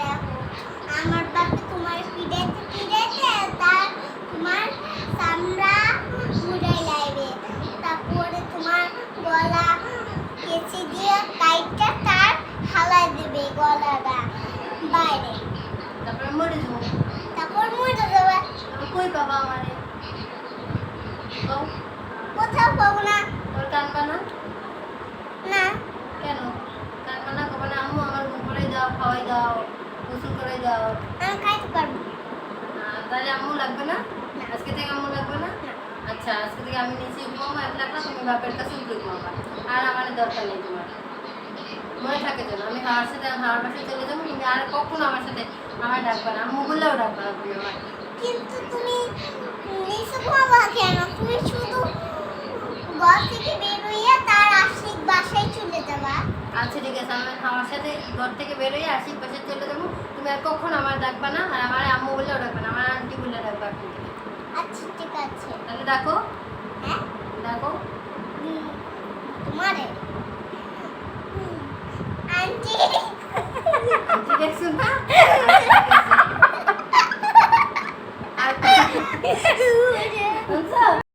দেখো আমার বাবা তোমার পিড়াইতে পিড়াইতে তার তোমার চামড়া মুড়াই লাইবে, তারপরে তোমার গলা কেচি দিয়ে কাইটটা তার হালাই দেবে গলাটা বাইরে, তারপরে মরে যাবো। তারপর মরে যাবে। আমি কই পাবা আমারে? কও। কোথাও পাবো না। তোর কানবা না? না কেন কানবা না? কবে না আম্মু আমার ঘুম পাড়াই দাও, খাওয়াই দাও, গোসল করাই দাও। আমি খাইতে পারবো তাহলে আম্মু লাগবে না? না। আজকে থেকে আম্মু লাগবে না? না। আচ্ছা আজকে থেকে আমি নিচে ঘুমাবো একলা একলা, তুমি বাপের কাছে উপরে ঘুমাবা। আর আমার দরকার নেই তোমার, মনে থাকে যেন। আমি হাওয়ার সাথে হাওয়ার বাসায় চলে যাবো, তুমি আর কখনো আমার সাথে আমার ডাকবে না, আম্মু বললেও ডাকবে না তুমি আমার। কিন্তু তুমি নিচে ঘুমাবা কেন? তুমি শুধু ঘর থেকে বের হইয়া তার আশিক বাসায় চলে যাবা। আচ্ছা ঠিক আছে, আমি হাওয়ার সাথে ঘর থেকে বেরোই আশিক পাশে চলে যাবো, তুমি আর কখনো আমার ডাকবে না, আর আমার আম্মু বললেও ডাকবে না, আমার আন্টি বললে ডাকবে। আচ্ছা ঠিক আছে। তাহলে ডাকো।